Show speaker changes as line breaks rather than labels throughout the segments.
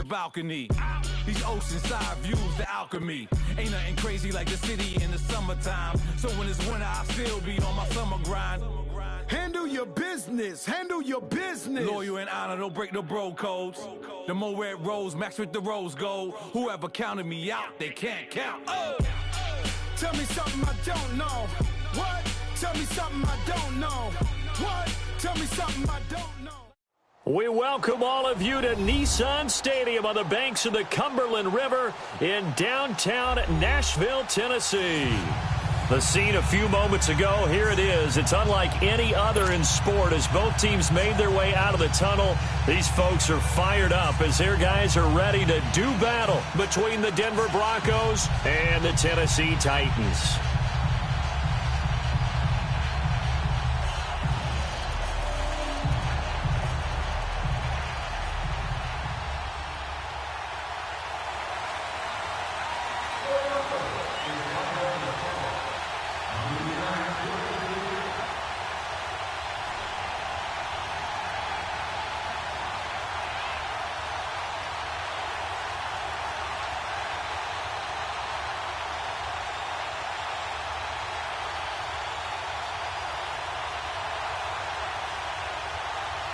the balcony. These oceanside views, the alchemy. Ain't nothing crazy like the city in the summertime. So when it's winter, I still be on my summer grind.
Handle your business. Handle your business.
Loyal and honor, don't break the bro codes. The more red rose, max with the rose gold. Whoever counted me out, they can't count. Oh.
Tell me something I don't know. What? Tell me something I don't know. What? Tell me something I don't know.
We welcome all of you to Nissan Stadium on the banks of the Cumberland River in downtown Nashville, Tennessee. The scene a few moments ago, here it is. It's unlike any other in sport as both teams made their way out of the tunnel. These folks are fired up as their guys are ready to do battle between the Denver Broncos and the Tennessee Titans.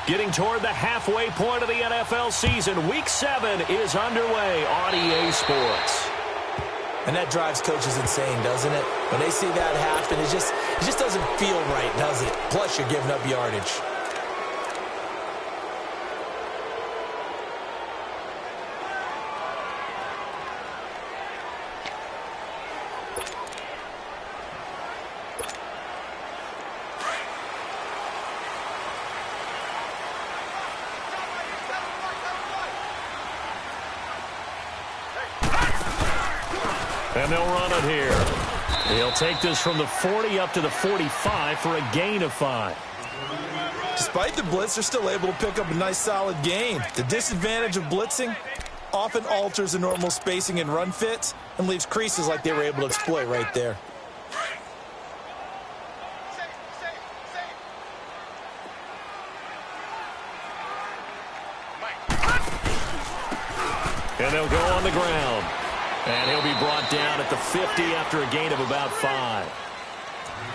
Getting toward the halfway point of the NFL season, Week 7 is underway on EA Sports.
And that drives coaches insane, doesn't it? When they see that happen, it just doesn't feel right, does it? Plus, you're giving up yardage.
And they'll run it here. He'll take this from the 40 up to the 45 for a gain of 5.
Despite the blitz, they're still able to pick up a nice, solid gain. The disadvantage of blitzing often alters the normal spacing and run fits and leaves creases like they were able to exploit right there.
And they'll go on the ground. And he'll be brought down at the 50 after a gain of about 5.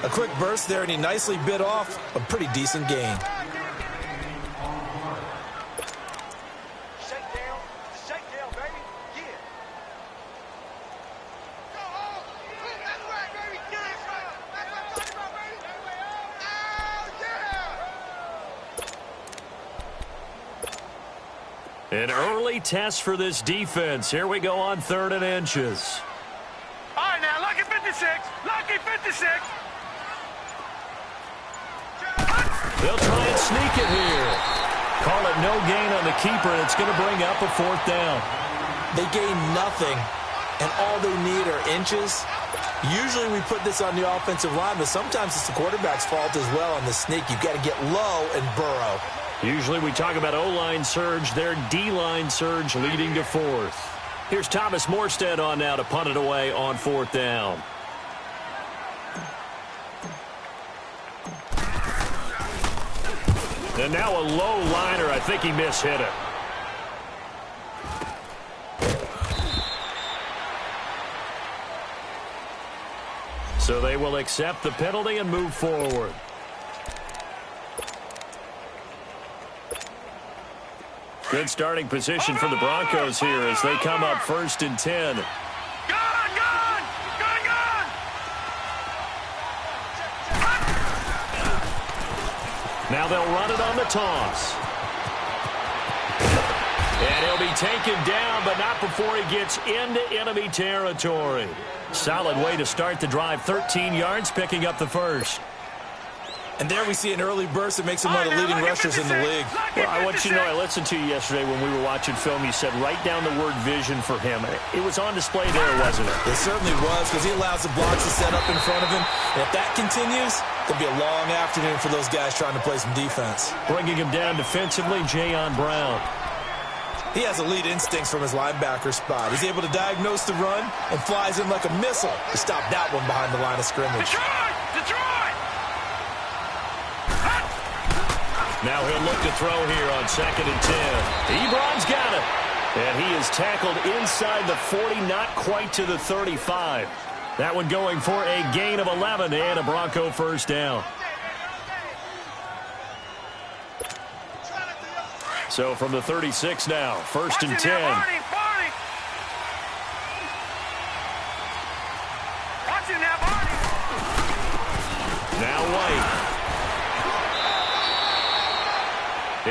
A quick burst there, and he nicely bit off a pretty decent gain.
Shake down, baby. Yeah. That's right, baby. That's right. That's what I'm talking about, baby. Oh, yeah.
An early test for this defense. Here we go on 3rd and inches.
All right, now, lucky 56. Lucky 56.
They'll try and sneak it here. Call it no gain on the keeper, and it's going to bring up a 4th down.
They gain nothing, and all they need are inches. Usually we put this on the offensive line, but sometimes it's the quarterback's fault as well on the sneak. You've got to get low and burrow.
Usually we talk about O-line surge, their D-line surge leading to 4th. Here's Thomas Morstead on now to punt it away on 4th down. And now a low liner. I think he mishit it. So they will accept the penalty and move forward. Good starting position for the Broncos here as they come up 1st and 10.
Gone!
Now they'll run it on the toss. And he'll be taken down, but not before he gets into enemy territory. Solid way to start the drive. 13 yards, picking up the 1st.
And there we see an early burst that makes him one of the leading rushers in the league.
Well, I want you to know, I listened to you yesterday when we were watching film. You said write down the word vision for him. It was on display there, wasn't it?
It certainly was, because he allows the blocks to set up in front of him. And if that continues, it'll be a long afternoon for those guys trying to play some defense.
Bringing him down defensively, Jayon Brown.
He has elite instincts from his linebacker spot. He's able to diagnose the run and flies in like a missile to stop that one behind the line of scrimmage.
Detroit!
Now he'll look to throw here on 2nd and 10. Ebron's got it. And he is tackled inside the 40, not quite to the 35. That one going for a gain of 11 and a Bronco first down. So from the 36 now, first and 10. Now White.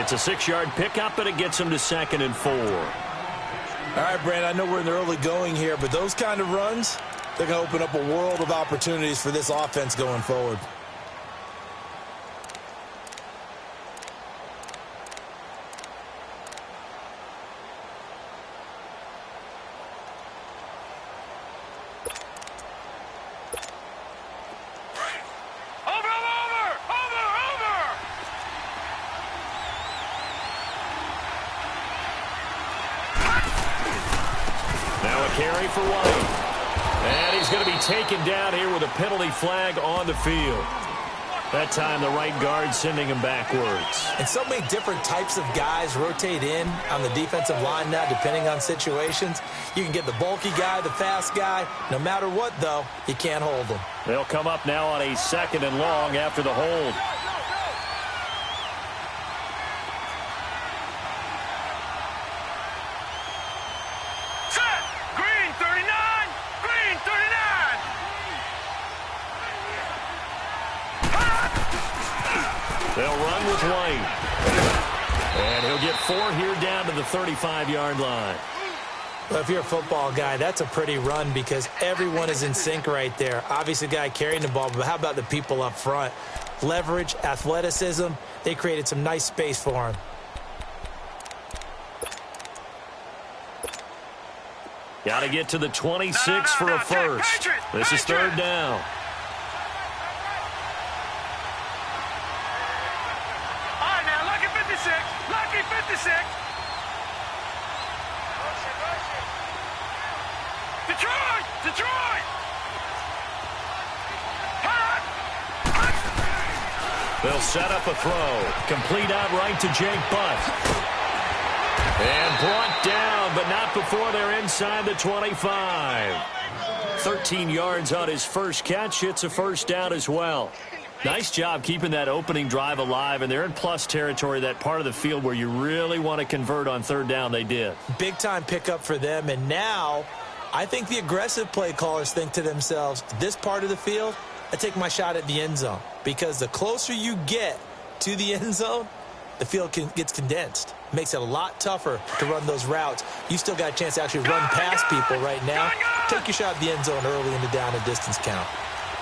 It's a 6-yard pickup, and it gets him to 2nd and 4.
All right, Brandon, I know we're in the early going here, but those kind of runs, they're going to open up a world of opportunities for this offense going forward.
Carry for White. And he's going to be taken down here with a penalty flag on the field. That time the right guard sending him backwards.
And so many different types of guys rotate in on the defensive line now, depending on situations. You can get the bulky guy, the fast guy. No matter what, though, you can't hold them.
They'll come up now on a 2nd and long after the hold. They'll run with White. And he'll get 4 here down to the 35-yard line.
Well, if you're a football guy, that's a pretty run because everyone is in sync right there. Obviously, the guy carrying the ball, but how about the people up front? Leverage, athleticism, they created some nice space for him.
Got to get to the 26 for a first. This is 3rd down.
Detroit!
They'll set up a throw. Complete out right to Jake Butt. And brought down, but not before they're inside the 25. 13 yards on his first catch. It's a first down as well. Nice job keeping that opening drive alive, and they're in plus territory, that part of the field where you really want to convert on 3rd down. They did.
Big-time pickup for them, and now I think the aggressive play callers think to themselves, this part of the field, I take my shot at the end zone. Because the closer you get to the end zone, the field gets condensed. Makes it a lot tougher to run those routes. You still got a chance to actually run past people right now. Take your shot at the end zone early in the down and distance count.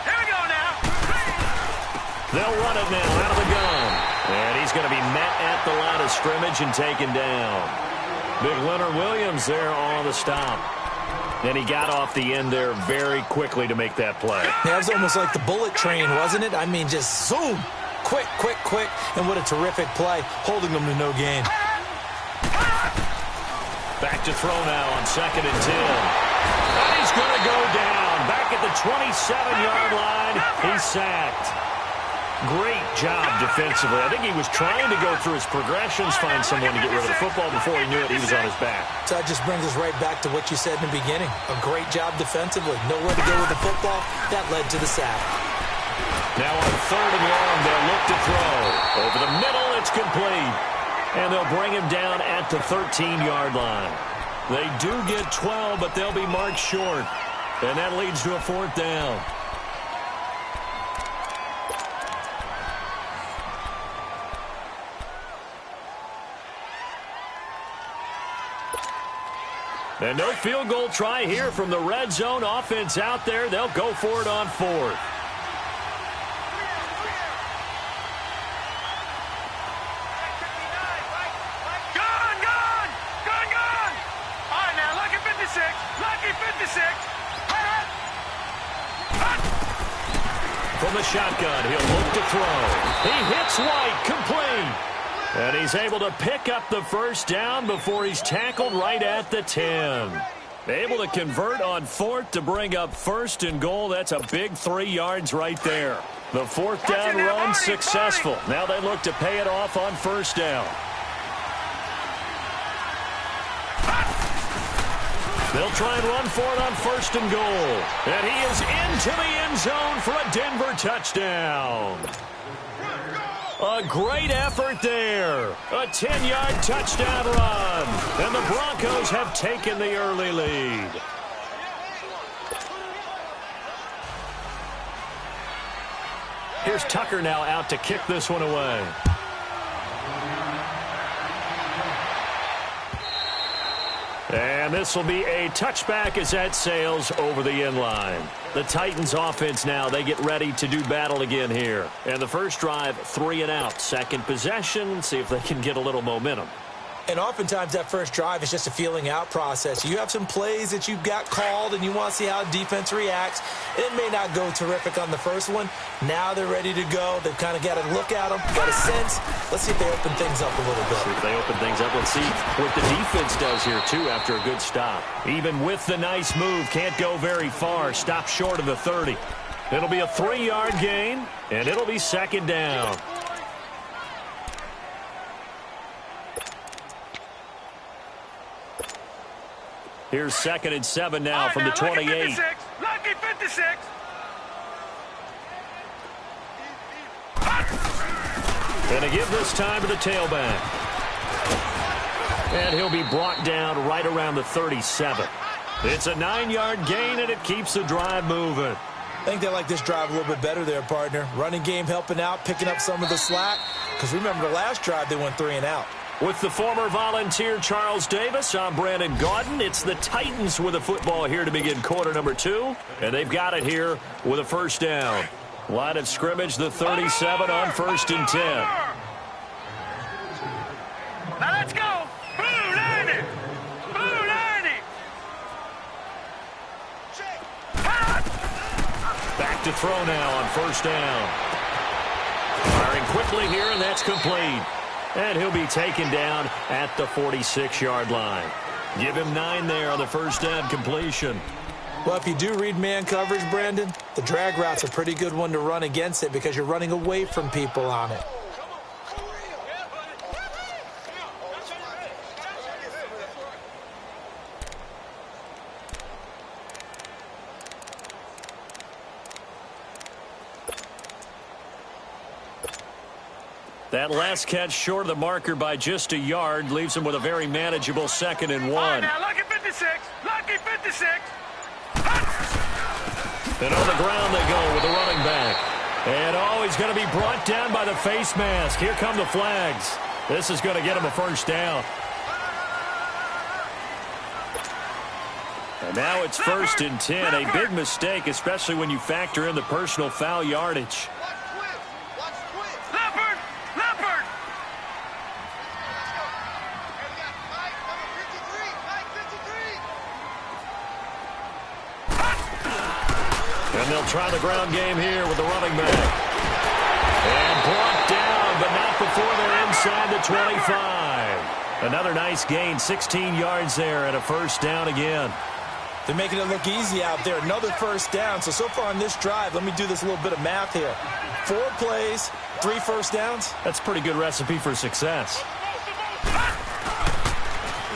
Here we go now.
They'll run it now out of the gun. And he's going to be met at the line of scrimmage and taken down. Big Leonard Williams there on the stop. And he got off the end there very quickly to make that play.
Yeah, it was almost like the bullet train, wasn't it? I mean, just zoom. Quick, quick, quick. And what a terrific play, holding them to no gain.
Back to throw now on 2nd and 10. And he's going to go down. Back at the 27-yard line. He's sacked. Great job defensively. I think he was trying to go through his progressions, find someone to get rid of the football. Before he knew it, he was on his back.
So that just brings us right back to what you said in the beginning. A great job defensively. Nowhere to go with the football. That led to the sack.
Now on 3rd and long, they'll look to throw. Over the middle, it's complete. And they'll bring him down at the 13-yard line. They do get 12, but they'll be marked short. And that leads to a 4th down. And no field goal try here from the red zone. Offense out there. They'll go for it on 4th. From the shotgun, he'll look to throw. He hits White, complete. And he's able to pick up the first down before he's tackled right at the 10. Able to convert on 4th to bring up 1st and goal. That's a big 3 yards right there. The 4th down run successful. Now they look to pay it off on 1st down. They'll try and run for it on 1st and goal. And he is into the end zone for a Denver touchdown. A great effort there. A 10-yard touchdown run. And the Broncos have taken the early lead. Here's Tucker now out to kick this one away. And this will be a touchback as that sails over the end line. The Titans offense now, they get ready to do battle again here. And the first drive, 3 and out. Second possession, see if they can get a little momentum.
And oftentimes that first drive is just a feeling out process. You have some plays that you've got called and you want to see how defense reacts. It may not go terrific on the first one. Now they're ready to go. They've kind of got to look at them, got a sense. Let's see if they open things up a little bit.
See if they open things up. Let's see what the defense does here, too, after a good stop. Even with the nice move, can't go very far. Stop short of the 30. It'll be a 3-yard gain, and it'll be 2nd down. Here's 2nd and 7 now from the 28.
Lucky 56.
Going to give this time to the tailback. And he'll be brought down right around the 37. It's a 9-yard gain, and it keeps the drive moving.
I think they like this drive a little bit better there, partner. Running game helping out, picking up some of the slack. Because remember the last drive, they went 3 and out.
With the former Volunteer Charles Davis, I'm Brandon Gaudin. It's the Titans with the football here to begin quarter number 2. And they've got it here with a 1st down. Line of scrimmage, the 37 on 1st and 10.
Now let's go. Boo, Lanny. Boo, Lanny.
Back to throw now on 1st down. Firing quickly here, and that's complete. And he'll be taken down at the 46-yard line. Give him 9 there on the 1st down completion.
Well, if you do read man coverage, Brandon, the drag route's a pretty good one to run against it because you're running away from people on it.
That last catch short of the marker by just a yard leaves him with a very manageable 2nd and 1.
Now, lucky 56. Lucky 56.
And on the ground they go with the running back. And he's going to be brought down by the face mask. Here come the flags. This is going to get him a 1st down. And now it's 1st and 10. A big mistake, especially when you factor in the personal foul yardage. And they'll try the ground game here with the running back. And brought down, but not before they're inside the 25. Another nice gain, 16 yards there, and a 1st down again.
They're making it look easy out there. Another 1st down. So far on this drive, let me do this little bit of math here. 4 plays, 3 1st downs.
That's a pretty good recipe for success.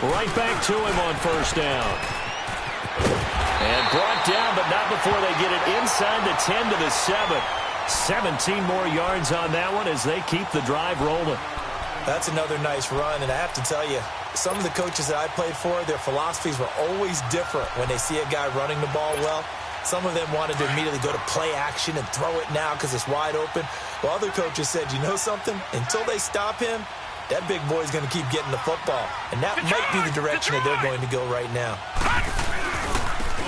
Right back to him on 1st down. And brought down, but not before they get it inside the 10 to the 7. 17 more yards on that one as they keep the drive rolling.
That's another nice run, and I have to tell you, some of the coaches that I played for, their philosophies were always different when they see a guy running the ball well. Some of them wanted to immediately go to play action and throw it now because it's wide open. While other coaches said, you know something? Until they stop him, that big boy's going to keep getting the football. And that might be the direction that they're going to go right now.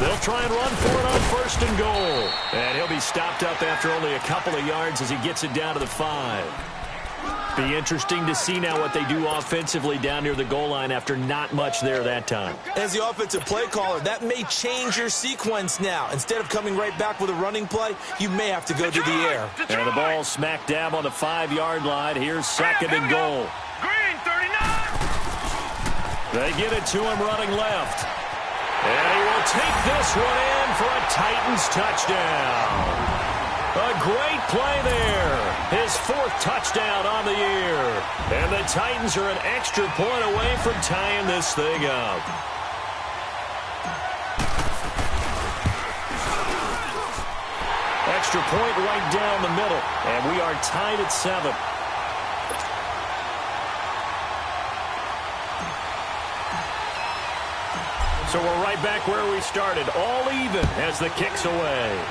They'll try and run for it on 1st and goal. And he'll be stopped up after only a couple of yards as he gets it down to the 5. Be interesting to see now what they do offensively down near the goal line after not much there that time.
As the offensive play caller, that may change your sequence now. Instead of coming right back with a running play, you may have to go to the air.
And the ball smack dab on the 5-yard line. Here's 2nd and goal.
Green, 39.
They get it to him running left. And he will take this one in for a Titans touchdown. A great play there. His 4th touchdown on the year. And the Titans are an extra point away from tying this thing up. point right down the middle. And we are tied at 7. So we're right back where we started, all even as the kick's away.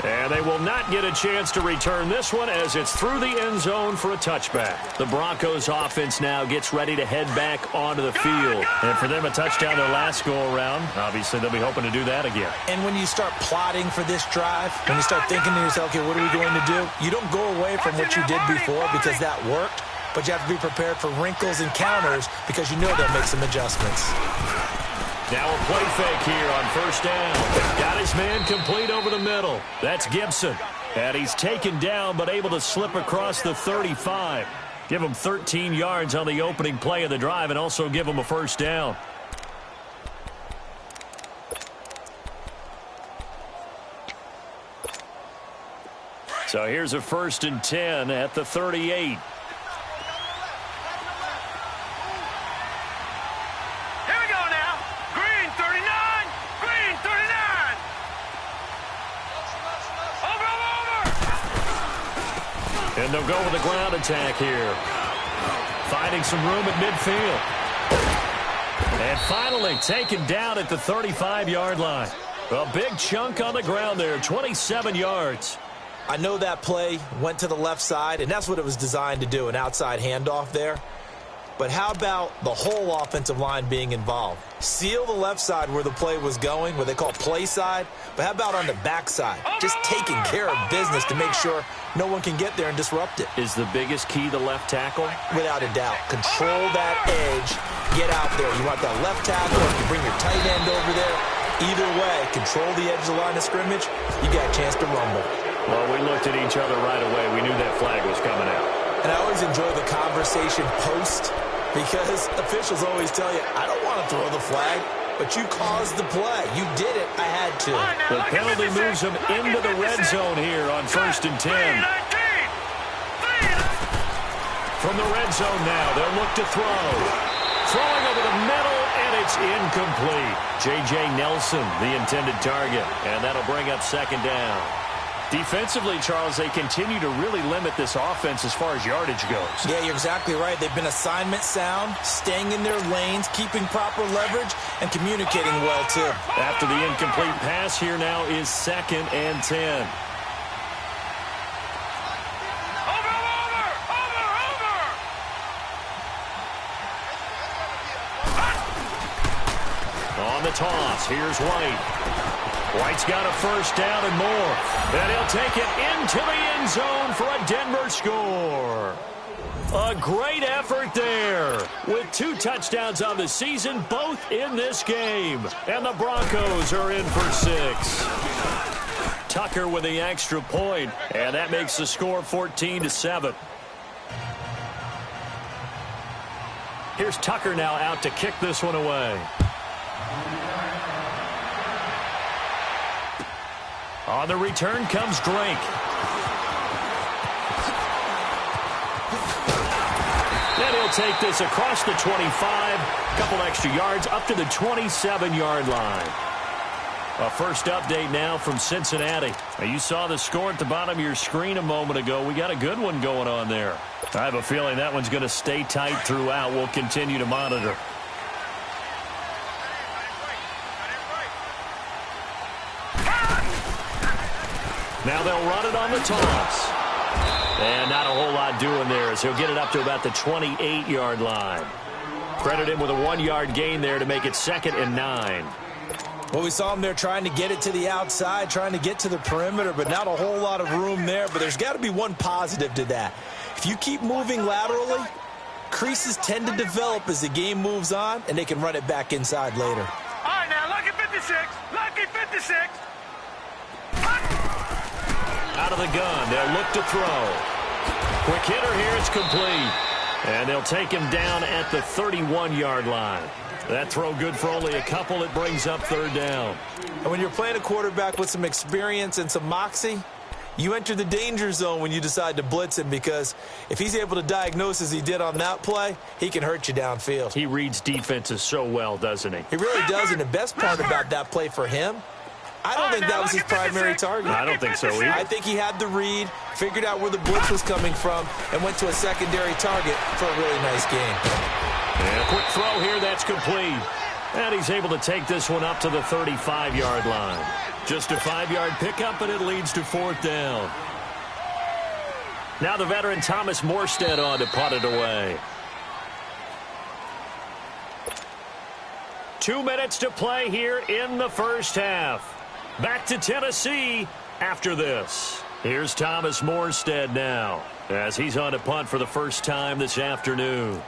And they will not get a chance to return this one as it's through the end zone for a touchback. The Broncos offense now gets ready to head back onto the field. And for them, a touchdown their last go-around. Obviously, they'll be hoping to do that again.
And when you start plotting for this drive, when you start thinking to yourself, okay, what are we going to do? You don't go away from what you did before because that worked. But you have to be prepared for wrinkles and counters because you know they'll make some adjustments.
Now a play fake here on first down. Got his man complete over the middle. That's Gibson. And he's taken down but able to slip across the 35. Give him 13 yards on the opening play of the drive and also give him a first down. So here's a 1st and 10 at the 38. And they'll go with a ground attack here. Finding some room at midfield. And finally taken down at the 35-yard line. A big chunk on the ground there, 27 yards.
I know that play went to the left side, and that's what it was designed to do, an outside handoff there. But how about the whole offensive line being involved? Seal the left side where the play was going, what they call play side. But how about on the back side? Just taking care of business to make sure no one can get there and disrupt it.
Is the biggest key the left tackle?
Without a doubt. Control that edge. Get out there. You want that left tackle, or you bring your tight end over there. Either way, control the edge of the line of scrimmage. You got a chance to rumble.
Well, we looked at each other right away. We knew that flag was coming out.
And I always enjoy the conversation post because officials always tell you, I don't want to throw the flag, but you caused the play. You did it. I had to.
The penalty moves him into the red zone here on 1st and 10. From the red zone now, they'll look to throw. Throwing over the middle, and it's incomplete. J.J. Nelson, the intended target, and that'll bring up 2nd down. Defensively, Charles, they continue to really limit this offense as far as yardage goes.
Yeah, you're exactly right. They've been assignment sound, staying in their lanes, keeping proper leverage, and communicating well, too.
After the incomplete pass, here now is 2nd and 10. On the toss, here's White. White's got a first down and more. And he'll take it into the end zone for a Denver score. A great effort there with 2 touchdowns on the season, both in this game. And the Broncos are in for 6. Tucker with the extra point, and that makes the score 14-7. Here's Tucker now out to kick this one away. On the return comes Drake. And he'll take this across the 25, a couple extra yards up to the 27-yard line. A first update now from Cincinnati. Now, you saw the score at the bottom of your screen a moment ago. We got a good one going on there. I have a feeling that one's going to stay tight throughout. We'll continue to monitor. Now they'll run it on the toss. And not a whole lot doing there as he'll get it up to about the 28-yard line. Credit him with a 1-yard gain there to make it 2nd and 9.
Well, we saw him there trying to get it to the outside, trying to get to the perimeter, but not a whole lot of room there. But there's got to be one positive to that. If you keep moving laterally, creases tend to develop as the game moves on, and they can run it back inside later.
All right, now, lucky 56. Lucky 56.
Out of the gun, they'll look to throw. Quick hitter here, it's complete. And they'll take him down at the 31-yard line. That throw good for only a couple. It brings up 3rd down.
And when you're playing a quarterback with some experience and some moxie, you enter the danger zone when you decide to blitz him, because if he's able to diagnose as he did on that play, he can hurt you downfield.
He reads defenses so well, doesn't he?
He really does, and the best part about that play for him, I don't think that was his primary target.
I don't think so either.
I think he had the read, figured out where the blitz was coming from, and went to a secondary target for a really nice gain.
And a quick throw here, that's complete. And he's able to take this one up to the 35-yard line. Just a 5-yard pickup, and it leads to 4th down. Now the veteran Thomas Morstead on to punt it away. 2 minutes to play here in the first half. Back to Tennessee after this. Here's Thomas Morstead now as he's on to punt for the first time this afternoon.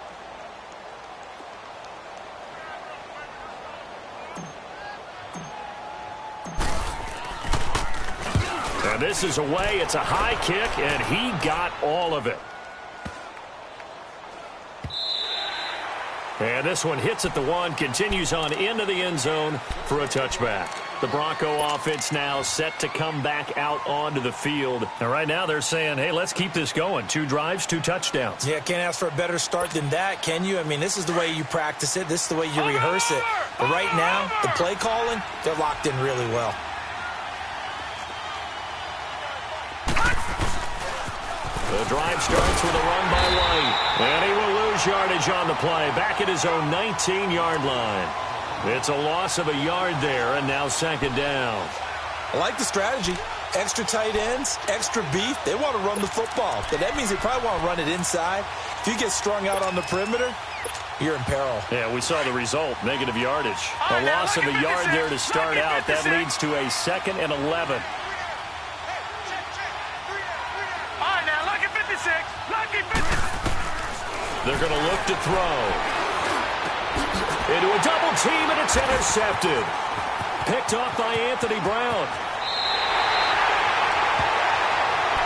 And this is away. It's a high kick, and he got all of it. And this one hits at the 1, continues on into the end zone for a touchback. The Bronco offense now set to come back out onto the field. And right now they're saying, hey, let's keep this going. 2 drives, 2 touchdowns.
Yeah, can't ask for a better start than that, can you? I mean, this is the way you practice it. This is the way you rehearse it. But right now, the play calling, they're locked in really well.
The drive starts with a run by White. And he will lose yardage on the play. Back at his own 19-yard line. It's a loss of a yard there, and now 2nd down.
I like the strategy. Extra tight ends, extra beef. They want to run the football. But that means they probably want to run it inside. If you get strung out on the perimeter, you're in peril.
Yeah, we saw the result. Negative yardage. A loss of a yard there to start out. That leads to a 2nd and 11. They're going to look to throw. Into a double team, and it's intercepted. Picked off by Anthony Brown.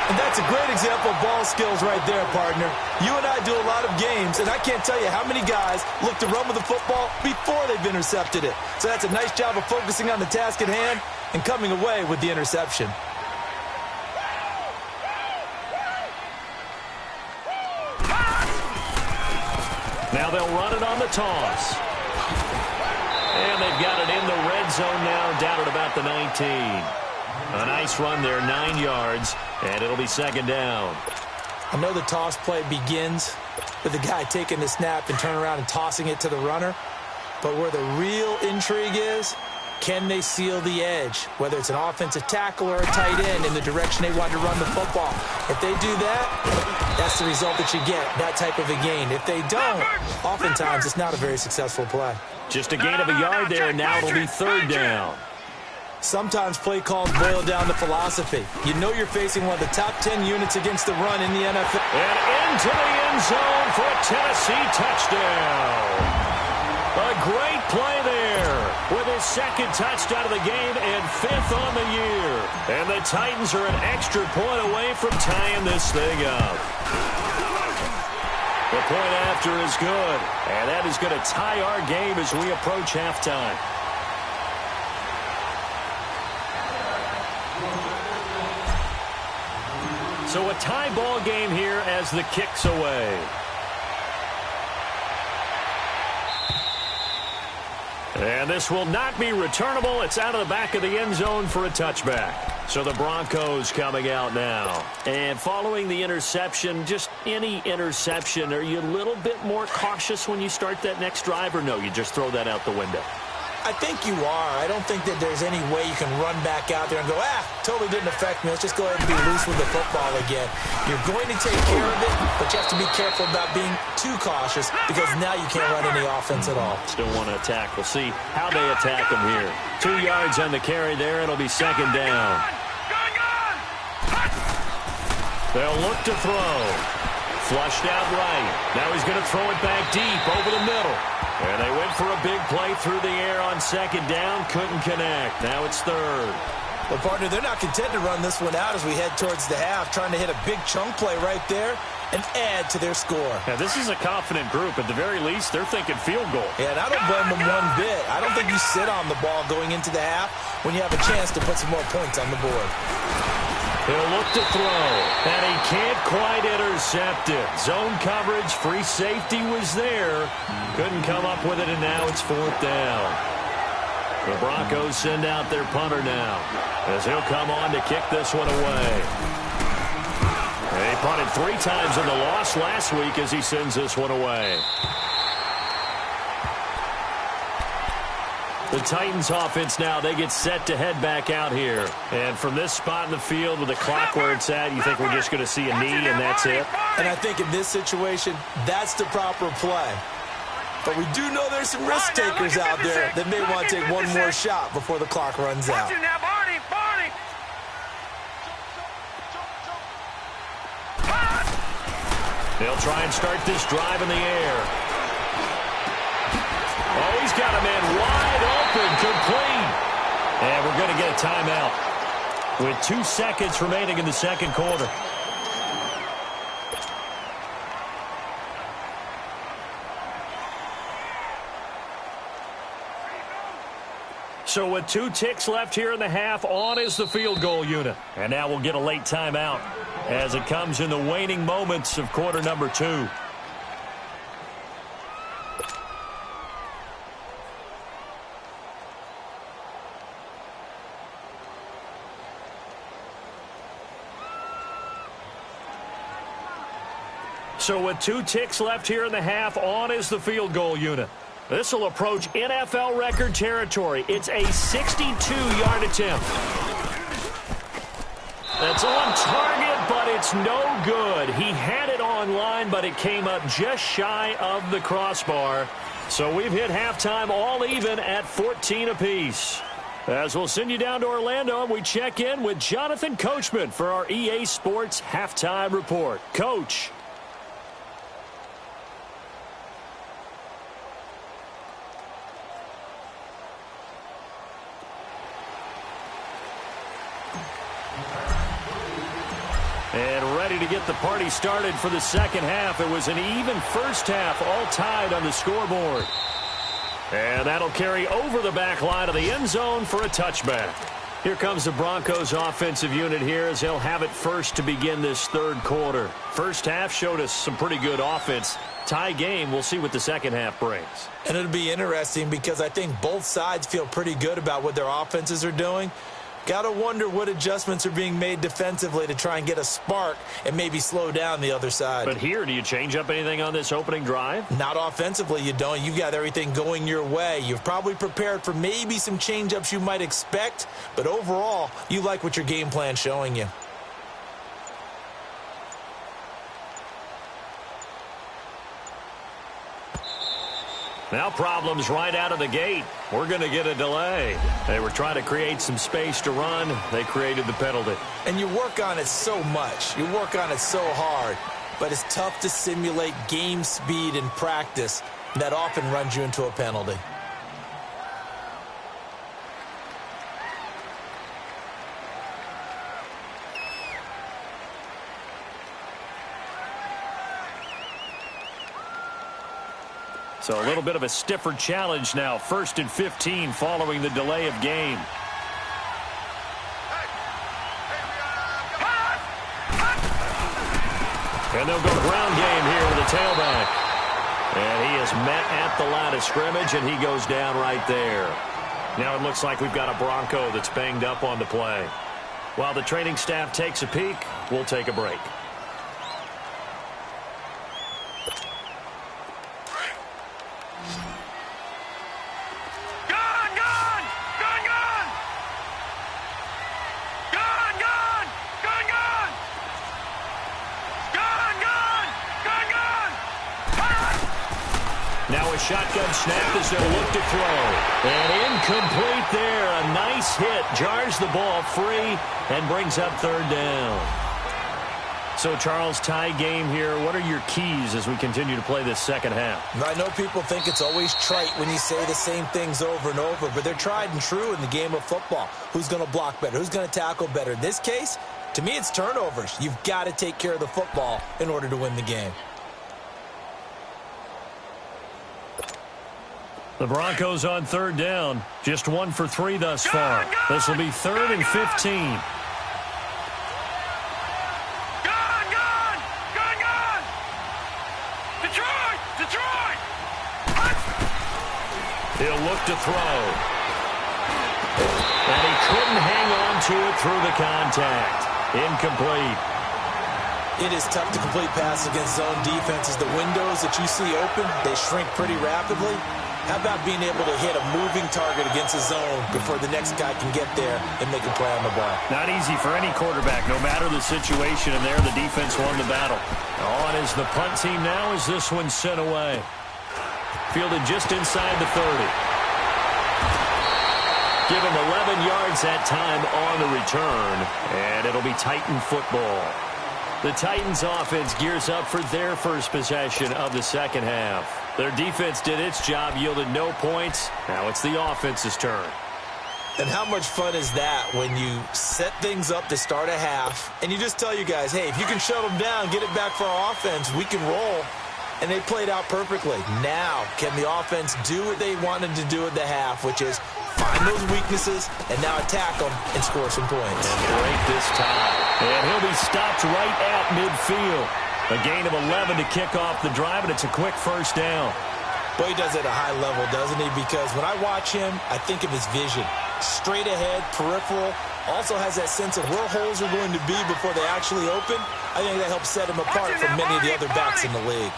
And that's a great example of ball skills right there, partner. You and I do a lot of games, and I can't tell you how many guys look to run with the football before they've intercepted it. So that's a nice job of focusing on the task at hand and coming away with the interception.
Now they'll run it on the toss. And they've got it in the red zone now, down at about the 19. A nice run there, 9 yards, and it'll be 2nd down.
I know the toss play begins with the guy taking the snap and turning around and tossing it to the runner. But where the real intrigue is, can they seal the edge? Whether it's an offensive tackle or a tight end in the direction they want to run the football. If they do that, that's the result that you get, that type of a gain. If they don't, oftentimes it's not a very successful play.
Just a gain of a yard there, and now it'll be 3rd down.
Sometimes play calls boil down to philosophy. You know you're facing one of the top 10 units against the run in the NFL.
And into the end zone for a Tennessee touchdown. A great play there with his 2nd touchdown of the game and 5th on the year. And the Titans are an extra point away from tying this thing up. The point after is good, and that is going to tie our game as we approach halftime. So a tie ball game here as the kick's away. And this will not be returnable. It's out of the back of the end zone for a touchback. So the Broncos coming out now. And following the interception, just any interception, are you a little bit more cautious when you start that next drive, or no, you just throw that out the window?
I think you are. I don't think that there's any way you can run back out there and go, totally didn't affect me. Let's just go ahead and be loose with the football again. You're going to take care of it, but you have to be careful about being too cautious because now you can't run any offense at all.
Still want to attack. We'll see how they attack them here. 2 yards on the carry there. It'll be 2nd down. They'll look to throw. Flushed out right. Now he's going to throw it back deep over the middle. And they went for a big play through the air on 2nd down. Couldn't connect. Now it's 3rd.
Well, partner, they're not content to run this one out as we head towards the half, trying to hit a big chunk play right there and add to their score.
Now, this is a confident group. At the very least, they're thinking field goal.
Yeah, and I don't blame them one bit. I don't think you sit on the ball going into the half when you have a chance to put some more points on the board.
He'll look to throw, and he can't quite intercept it. Zone coverage, free safety was there. Couldn't come up with it, and now it's 4th down. The Broncos send out their punter now, as he'll come on to kick this one away. They punted 3 times in the loss last week as he sends this one away. The Titans offense now, they get set to head back out here. And from this spot in the field with the clock where it's at, you think we're just going to see a knee and that's it?
And I think in this situation, that's the proper play. But we do know there's some risk takers out there that may want to take one more shot before the clock runs out.
They'll try and start this drive in the air. Oh, he's got a man wide open, complete. And we're going to get a timeout with 2 seconds remaining in the second quarter. So with 2 ticks left here in the half, on is the field goal unit. And now we'll get a late timeout as it comes in the waning moments of quarter number 2. So with 2 ticks left here in the half, on is the field goal unit. This will approach NFL record territory. It's a 62-yard attempt. That's on target, but it's no good. He had it on line, but it came up just shy of the crossbar. So we've hit halftime all even at 14 apiece. As we'll send you down to Orlando, we check in with Jonathan Coachman for our EA Sports Halftime Report. Coach. And ready to get the party started for the second half. It was an even first half, all tied on the scoreboard. And that'll carry over the back line of the end zone for a touchback. Here comes the Broncos offensive unit here as they'll have it first to begin this third quarter. First half showed us some pretty good offense. Tie game, we'll see what the second half brings.
And it'll be interesting because I think both sides feel pretty good about what their offenses are doing. Got to wonder what adjustments are being made defensively to try and get a spark and maybe slow down the other side.
But here, do you change up anything on this opening drive?
Not offensively, you don't. You've got everything going your way. You've probably prepared for maybe some change-ups you might expect, but overall, you like what your game plan's showing you.
Now problems right out of the gate. We're going to get a delay. They were trying to create some space to run. They created the penalty.
And you work on it so much. You work on it so hard. But it's tough to simulate game speed in practice. That often runs you into a penalty.
So a little bit of a stiffer challenge now. 1st and 15 following the delay of game. And they'll go ground game here with a tailback. And he is met at the line of scrimmage, and he goes down right there. Now it looks like we've got a Bronco that's banged up on the play. While the training staff takes a peek, we'll take a break. Shotgun snap as they'll look to throw. And incomplete there. A nice hit. Jars the ball free and brings up 3rd down. So, Charles, tie game here. What are your keys as we continue to play this second half?
I know people think it's always trite when you say the same things over and over, but they're tried and true in the game of football. Who's going to block better? Who's going to tackle better? In this case, to me, it's turnovers. You've got to take care of the football in order to win the game.
The Broncos on 3rd down. Just 1 for 3 thus far. This will be 3rd and 15. He'll look to throw. And he couldn't hang on to it through the contact. Incomplete.
It is tough to complete passes against zone defenses. The windows that you see open, they shrink pretty rapidly. How about being able to hit a moving target against a zone before the next guy can get there and make a play on the ball?
Not easy for any quarterback, no matter the situation, and there the defense won the battle. On is the punt team now as this one's sent away. Fielded just inside the 30. Give him 11 yards that time on the return, and it'll be Titan football. The Titans offense gears up for their first possession of the second half. Their defense did its job, yielded no points. Now it's the offense's turn.
And how much fun is that when you set things up to start a half, and you just tell you guys, hey, if you can shut them down, get it back for our offense, we can roll. And they played out perfectly. Now, can the offense do what they wanted to do at the half, which is find those weaknesses and now attack them and score some points.
And break this tie. And he'll be stopped right at midfield. A gain of 11 to kick off the drive, and it's a quick first down.
Boy, he does it at a high level, doesn't he? Because when I watch him, I think of his vision. Straight ahead, peripheral. Also has that sense of where holes are going to be before they actually open. I think that helps set him apart from many of the other backs in the league.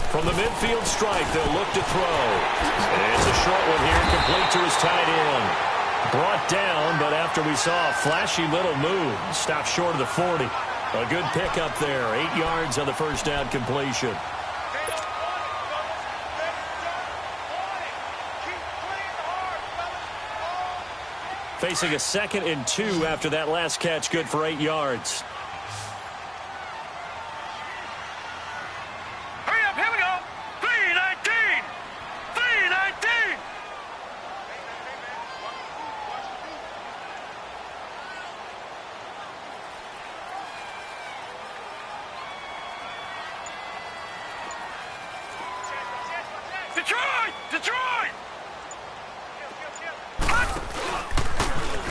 From the midfield strike, they'll look to throw. And it's a short one here, complete to his tight end. Brought down, but after we saw a flashy little move, stopped short of the 40. A good pickup there, 8 yards on the first down completion. Facing a 2nd and 2 after that last catch, good for 8 yards.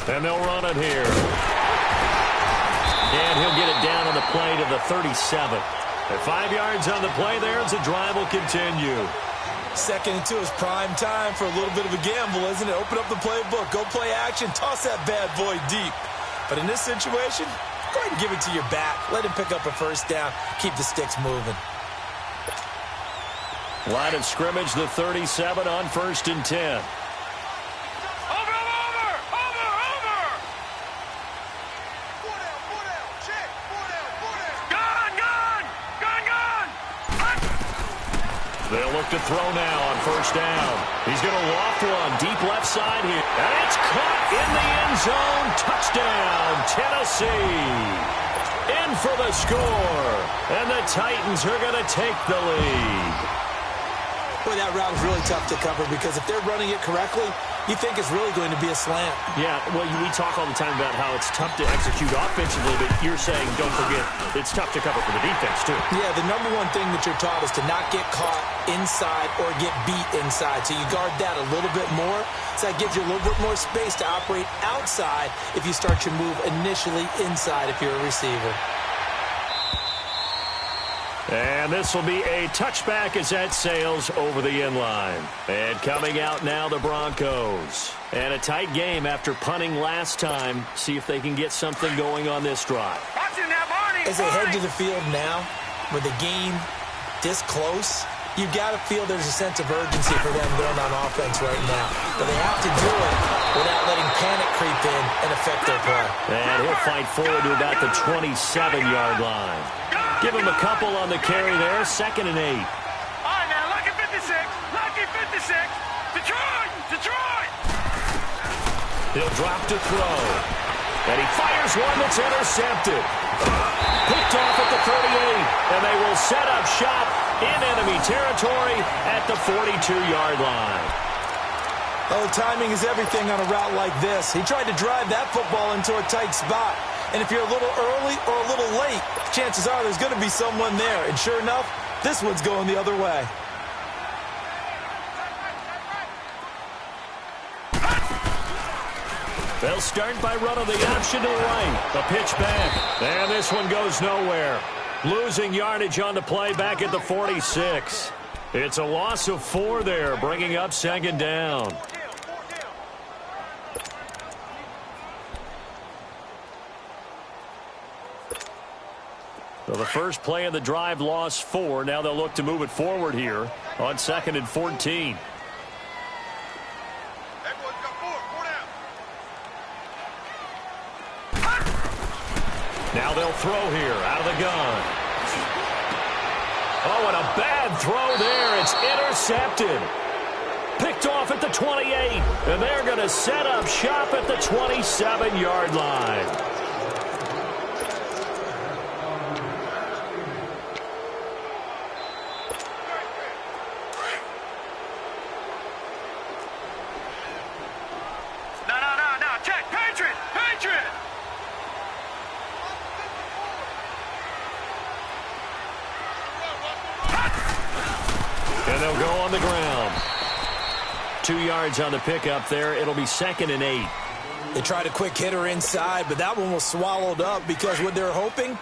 And they'll run it here. And he'll get it down on the play to the 37. At 5 yards on the play there as the drive will continue.
2nd and 2 is prime time for a little bit of a gamble, isn't it? Open up the playbook, go play action, toss that bad boy deep. But in this situation, go ahead and give it to your back. Let him pick up a first down. Keep the sticks moving.
Line of scrimmage, the 37 on 1st and 10. They'll look to throw now on 1st down. He's going to loft one deep left side here. And it's caught in the end zone. Touchdown, Tennessee. In for the score. And the Titans are going to take the lead.
Boy, that route is really tough to cover because if they're running it correctly, you think it's really going to be a slant.
Yeah, well, we talk all the time about how it's tough to execute offensively, but you're saying, don't forget, it's tough to cover for the defense, too.
Yeah, the number one thing that you're taught is to not get caught inside or get beat inside. So you guard that a little bit more. So that gives you a little bit more space to operate outside if you start your move initially inside if you're a receiver.
And this will be a touchback as that sails over the end line. And coming out now, the Broncos. And a tight game after punting last time. See if they can get something going on this drive.
As they head to the field now, with the game this close, you've got to feel there's a sense of urgency for them going on offense right now. But they have to do it without letting panic creep in and affect their play.
And he'll fight forward to about the 27-yard line. Give him a couple on the carry there, 2nd and 8.
All right, now, lucky 56, lucky 56. Detroit!
He'll drop to throw. And he fires one that's intercepted. Picked off at the 38, and they will set up shop in enemy territory at the 42-yard line.
Oh, timing is everything on a route like this. He tried to drive that football into a tight spot. And if you're a little early or a little late, chances are there's going to be someone there. And sure enough, this one's going the other way.
They'll start by running the option to the right. The pitch back. And this one goes nowhere. Losing yardage on the play back at the 46. It's a loss of 4 there, bringing up second down. So the first play of the drive lost 4. Now they'll look to move it forward here on 2nd and 14. Now they'll throw here out of the gun. Oh, and a bad throw there. It's intercepted. Picked off at the 28. And they're going to set up shop at the 27-yard line. And they'll go on the ground. 2 yards on the pickup there. It'll be 2nd and 8.
They tried a quick hitter inside, but that one was swallowed up because what they're hoping,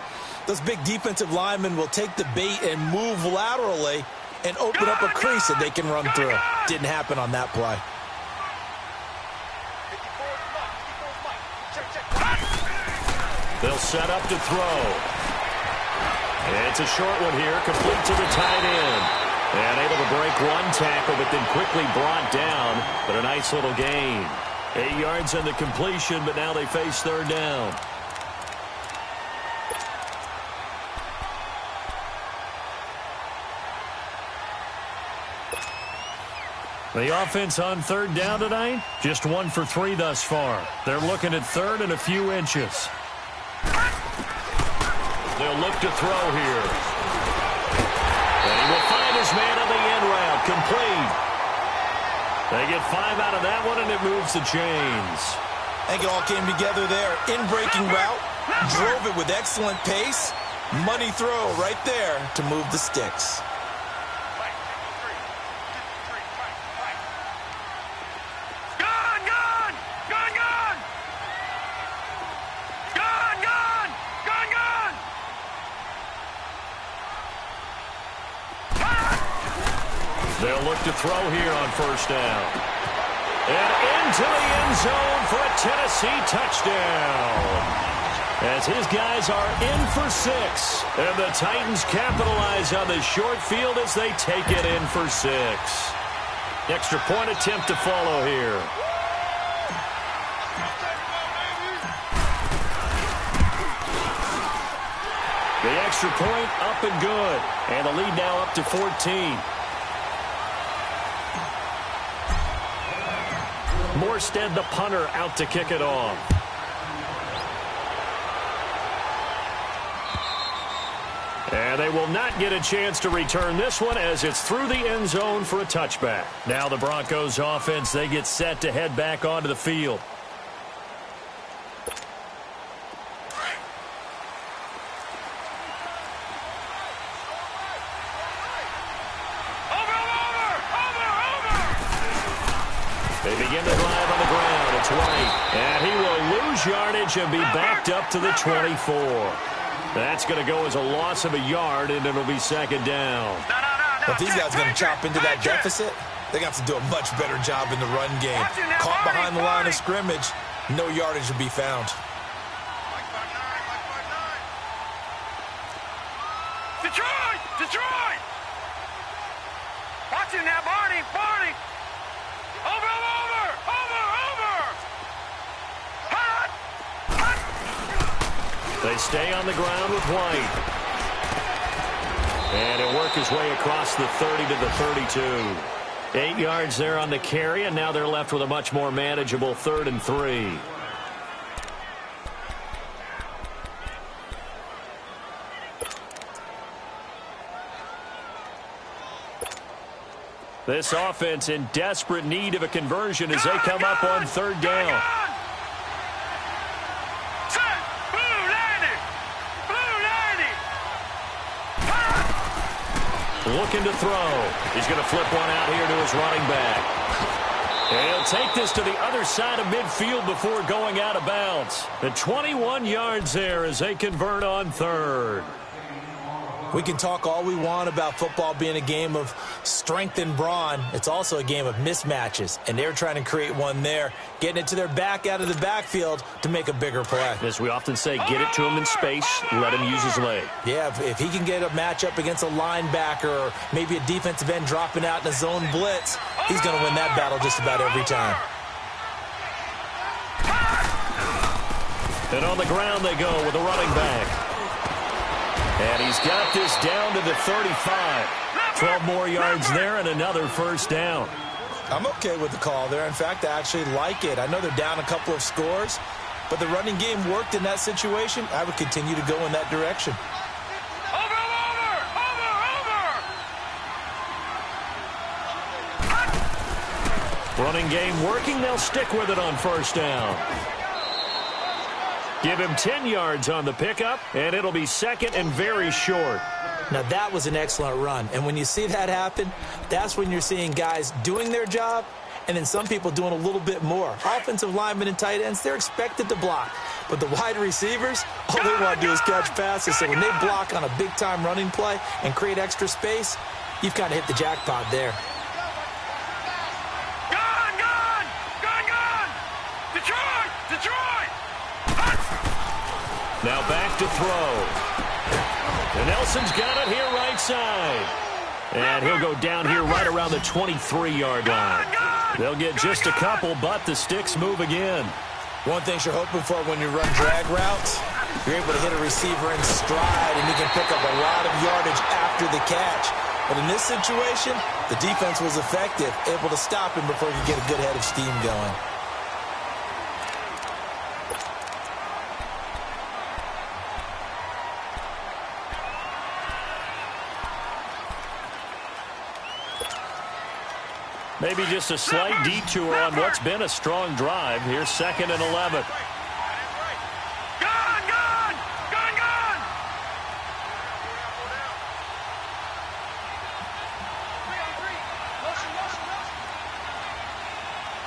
those big defensive linemen will take the bait and move laterally and open up a crease that they can run through. Didn't happen on that play.
They'll set up to throw. And it's a short one here, complete to the tight end. And able to break one tackle, but then quickly brought down. But a nice little gain. 8 yards on the completion, but now they face 3rd down. The offense on 3rd down tonight, just 1 for 3 thus far. They're looking at 3rd and a few inches. They'll look to throw here. And he will find his man on the end route, complete. They get 5 out of that one, and it moves the chains.
I think it all came together there. In-breaking route, drove it with excellent pace. Money throw right there to move the sticks.
They'll look to throw here on 1st down. And into the end zone for a Tennessee touchdown. As his guys are in for 6. And the Titans capitalize on the short field as they take it in for 6. Extra point attempt to follow here. The extra point up and good. And the lead now up to 14. Morstead, the punter, out to kick it off. And they will not get a chance to return this one as it's through the end zone for a touchback. Now the Broncos offense, they get set to head back onto the field. They begin the drive on the ground. It's White. And he will lose yardage and be backed up to the 24. That's going to go as a loss of a yard, and it'll be 2nd down.
If these guys are going to chop into that deficit, they got to do a much better job in the run game. Caught behind the line of scrimmage, no yardage to be found.
Detroit! Detroit! Watch him now, Barney! Barney! Over! Hot!
They stay on the ground with White. And he'll work his way across the 30 to the 32. 8 yards there on the carry, and now they're left with a much more manageable 3rd and 3. This offense in desperate need of a conversion as they come up on 3rd down. Looking to throw. He's going to flip one out here to his running back. And he'll take this to the other side of midfield before going out of bounds. The 21 yards there as they convert on 3rd.
We can talk all we want about football being a game of strength and brawn. It's also a game of mismatches, and they're trying to create one there, getting it to their back out of the backfield to make a bigger play.
As we often say, get it to him in space, let him use his leg.
Yeah, if he can get a matchup against a linebacker or maybe a defensive end dropping out in a zone blitz, he's going to win that battle just about every time.
And on the ground they go with a running back. And he's got this down to the 35. 12 more yards there and another first down.
I'm okay with the call there. In fact, I actually like it. I know they're down a couple of scores, but the running game worked in that situation. I would continue to go in that direction.
Running game working. They'll stick with it on first down. Give him 10 yards on the pickup, and it'll be second and very short.
Now, that was an excellent run. And when you see that happen, that's when you're seeing guys doing their job and then some people doing a little bit more. Offensive linemen and tight ends, they're expected to block. But the wide receivers, all they want to do is catch passes. So when they block on a big-time running play and create extra space, you've kind of hit the jackpot there.
Now back to throw. And Nelson's got it here right side. And he'll go down here right around the 23-yard line. They'll get just a couple, but the sticks move again.
One thing you're hoping for when you run drag routes, you're able to hit a receiver in stride, and he can pick up a lot of yardage after the catch. But in this situation, the defense was effective, able to stop him before he could get a good head of steam going.
Maybe just a slight detour on what's been a strong drive. Here's 2nd and 11.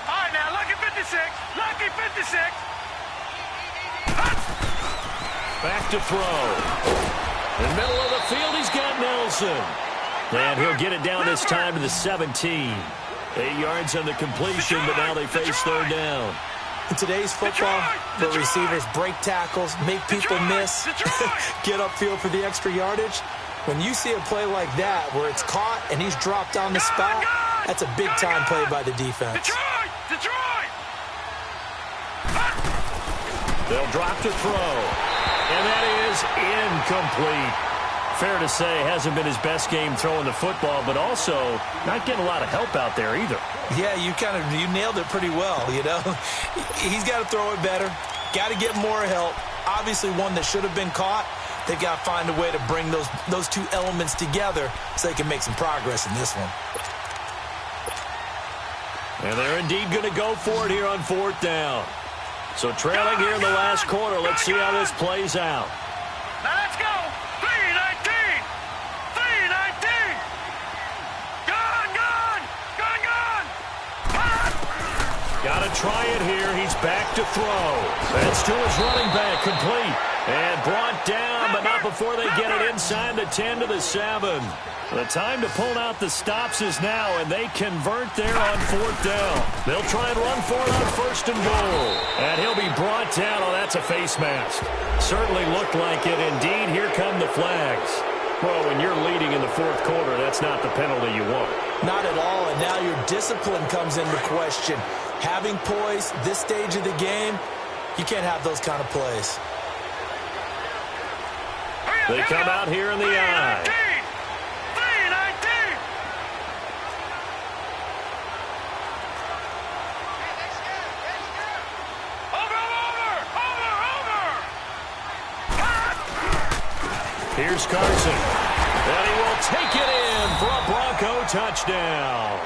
All right, now, lucky 56. Lucky 56.
Back to throw. In the middle of the field, he's got Nelson. And he'll get it down this time to the 17. 8 yards on the completion, but now they face third down.
In today's football, the receivers break tackles, make people miss, get upfield for the extra yardage. When you see a play like that where it's caught and he's dropped on the spot, that's a big-time play by the defense.
They'll drop to throw. And that is incomplete. Fair to say, hasn't been his best game throwing the football, but also not getting a lot of help out there either.
Yeah, you nailed it pretty well, you know. He's got to throw it better, got to get more help. Obviously one that should have been caught. They've got to find a way to bring those two elements together so they can make some progress in this one.
And they're indeed going to go for it here on fourth down. So trailing here in the last quarter, let's see how this plays out.
Now let's go. 3-19. 3-19. Gone.
Got to try it here. He's back to throw. That's to his running back, complete. And brought down, but not before they get it inside the 10 to the 7. The time to pull out the stops is now, and they convert there on fourth down. They'll try and run for it on first and goal. And he'll be brought down. Oh, that's a face mask. Certainly looked like it. Indeed, here come the flags. Well, when you're leading in the fourth quarter, that's not the penalty you want.
Not at all, and now your discipline comes into question. Having poise this stage of the game, you can't have those kind of plays.
They come out here in the eye.
3-19.
Here's Carson. And he will take it in for a Bronco touchdown.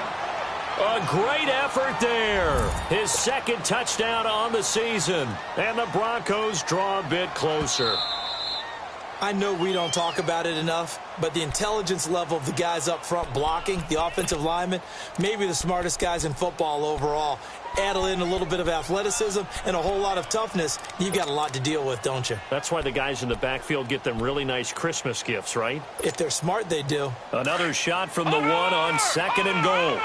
A great effort there. His second touchdown on the season. And the Broncos draw a bit closer.
I know we don't talk about it enough, but the intelligence level of the guys up front blocking, the offensive linemen, maybe the smartest guys in football overall. Add in a little bit of athleticism and a whole lot of toughness, you've got a lot to deal with, don't you?
That's why the guys in the backfield get them really nice Christmas gifts, right?
If they're smart, they do.
Another shot from the one on 2nd and goal.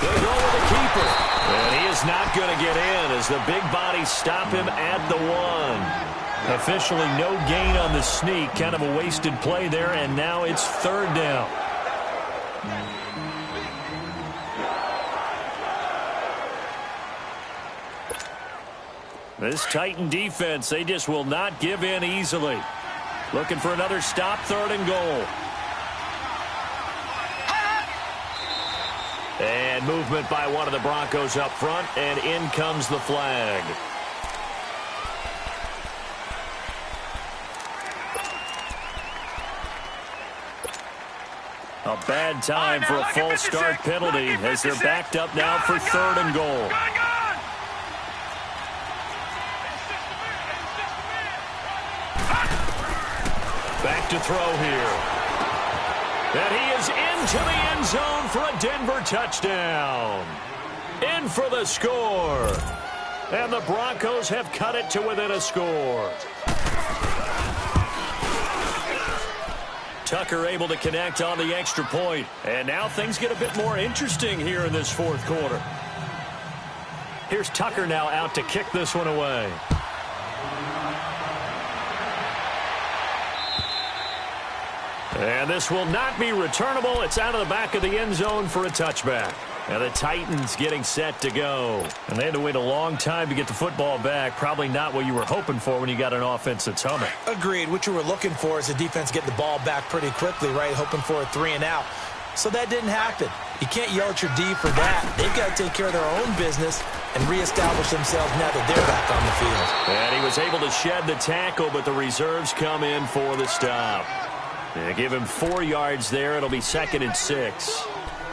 They'll go with the keeper. And he is not going to get in as the big bodies stop him at the 1. Officially no gain on the sneak. Kind of a wasted play there, and now it's 3rd down. This Titan defense, they just will not give in easily. Looking for another stop, 3rd and goal. And movement by one of the Broncos up front, and in comes the flag. A bad time for a false start penalty as they're backed up now for 3rd and goal. Back to throw here. And he is into the end zone for a Denver touchdown. In for the score. And the Broncos have cut it to within a score. Tucker able to connect on the extra point. And now things get a bit more interesting here in this 4th quarter. Here's Tucker now out to kick this one away. And this will not be returnable. It's out of the back of the end zone for a touchback. And the Titans getting set to go. And they had to wait a long time to get the football back. Probably not what you were hoping for when you got an offense that's humming.
Agreed. What you were looking for is the defense getting the ball back pretty quickly, right? Hoping for a 3 and out. So that didn't happen. You can't yell at your D for that. They've got to take care of their own business and reestablish themselves now that they're back on the field.
And he was able to shed the tackle, but the reserves come in for the stop. They give him 4 yards there. It'll be 2nd and 6.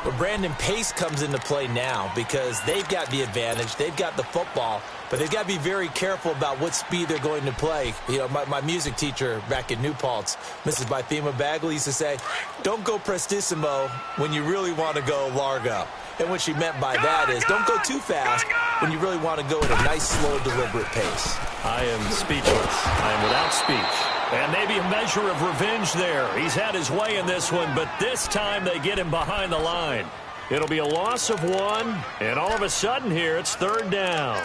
But Brandon Pace comes into play now because they've got the advantage. They've got the football, but they've got to be very careful about what speed they're going to play. You know, my music teacher back in New Paltz, Mrs. Bythema Bagley, used to say, don't go prestissimo when you really want to go largo. And what she meant by that is don't go too fast when you really want to go at a nice, slow, deliberate pace.
I am speechless. I am without speech. And maybe a measure of revenge there. He's had his way in this one, but this time they get him behind the line. It'll be a loss of 1, and all of a sudden here it's 3rd down.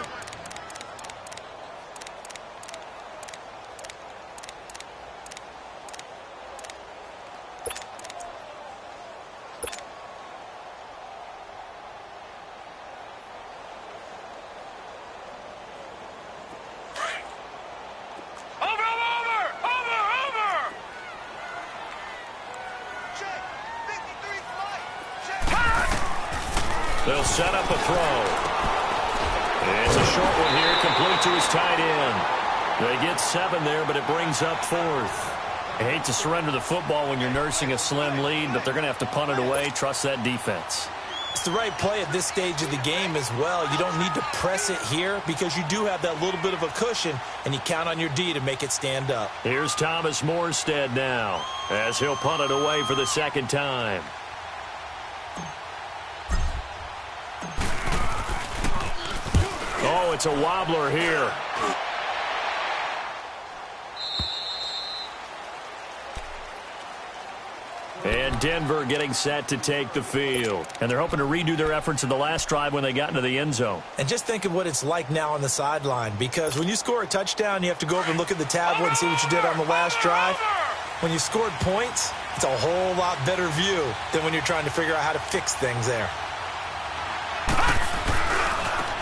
They'll set up a throw. It's a short one here, complete to his tight end. They get 7 there, but it brings up 4th. I hate to surrender the football when you're nursing a slim lead, but they're going to have to punt it away. Trust that defense.
It's the right play at this stage of the game as well. You don't need to press it here because you do have that little bit of a cushion, and you count on your D to make it stand up.
Here's Thomas Morstead now as he'll punt it away for the 2nd time. Oh, it's a wobbler here. And Denver getting set to take the field. And they're hoping to redo their efforts in the last drive when they got into the end zone.
And just think of what it's like now on the sideline, because when you score a touchdown, you have to go over and look at the tablet and see what you did on the last drive. When you scored points, it's a whole lot better view than when you're trying to figure out how to fix things there.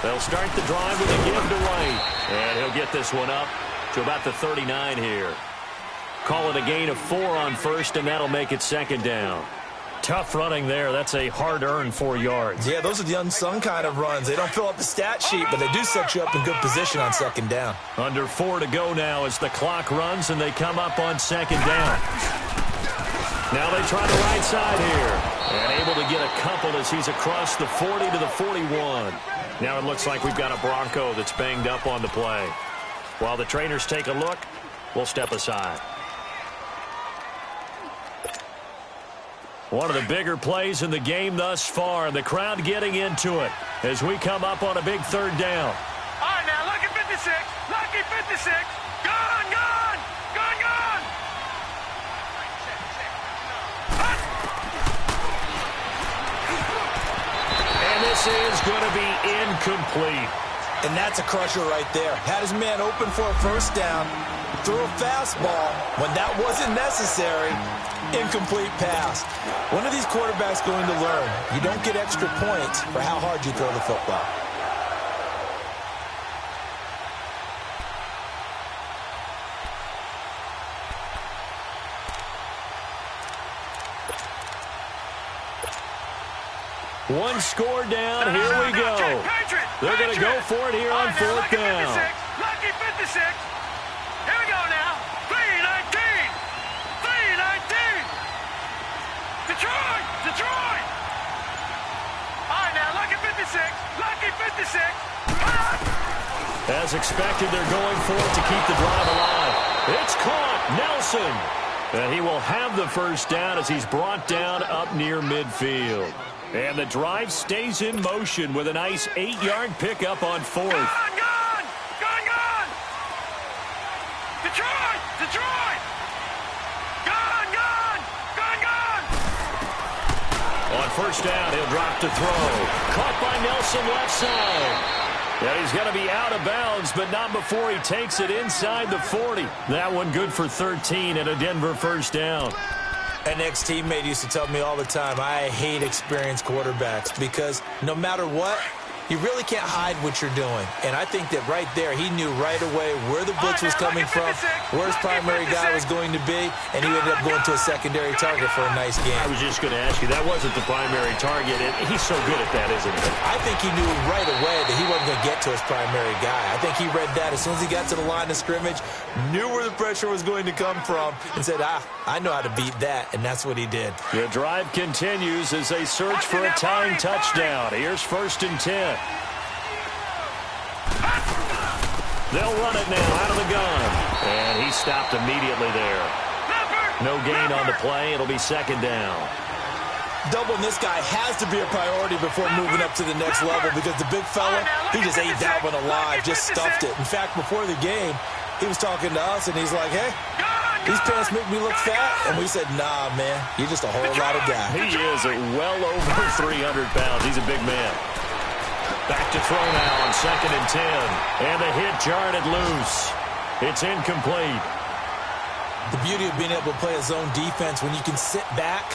They'll start the drive with a give to White. And he'll get this one up to about the 39 here. Call it a gain of 4 on 1st, and that'll make it 2nd down. Tough running there. That's a hard-earned 4 yards.
Yeah, those are the unsung kind of runs. They don't fill up the stat sheet, but they do set you up in good position on 2nd down.
Under 4 to go now as the clock runs, and they come up on 2nd down. Now they try the right side here. And able to get a couple as he's across the 40 to the 41. Now it looks like we've got a Bronco that's banged up on the play. While the trainers take a look, we'll step aside. One of the bigger plays in the game thus far, and the crowd getting into it as we come up on a big third down.
All right, now, lucky 56. Lucky 56. Gone, gone. Gone, gone.
And this is going to be incomplete.
And that's a crusher right there. Had his man open for a first down, threw a fastball when that wasn't necessary. Incomplete pass. When are these quarterbacks going to learn? You don't get extra points for how hard you throw the football.
One score down. Here we go. They're going to go for it here on fourth down.
Lucky 56. Here we go now. 3-19. 3-19. Detroit. Detroit. All right, now, lucky 56. Lucky 56.
As expected, they're going for it to keep the drive alive. It's caught. Nelson. And he will have the first down as he's brought down up near midfield. And the drive stays in motion with a nice 8-yard pickup on fourth.
Gone, gone. Gone, gone. Detroit. Detroit. Gone, gone. Gone, gone.
On first down, he'll drop to throw. Caught by Nelson left side. And he's going to be out of bounds, but not before he takes it inside the 40. That one good for 13 and a Denver first down.
An ex-teammate used to tell me all the time, I hate experienced quarterbacks because no matter what, you really can't hide what you're doing. And I think that right there, he knew right away where the blitz was coming from, where his primary guy was going to be, and he ended up going to a secondary target for a nice game.
I was just going to ask you, that wasn't the primary target, and he's so good at that, isn't he?
I think he knew right away that he wasn't going to get to his primary guy. I think he read that as soon as he got to the line of scrimmage, knew where the pressure was going to come from, and said, I know how to beat that, and that's what he did.
The drive continues as they search for a tying touchdown. Here's 1st and 10. They'll run it now out of the gun. And he stopped immediately there. No gain on the play. It'll be 2nd down.
Doubling this guy has to be a priority before moving up to the next level because the big fella, he just ate that one alive, just stuffed it. In fact, before the game, he was talking to us, and he's like, hey, these pants make me look fat. And we said, nah, man, you're just a whole lot of guy.
He is well over 300 pounds. He's a big man. Back to throw now on 2nd and 10. And the hit jarred it loose. It's incomplete.
The beauty of being able to play a zone defense when you can sit back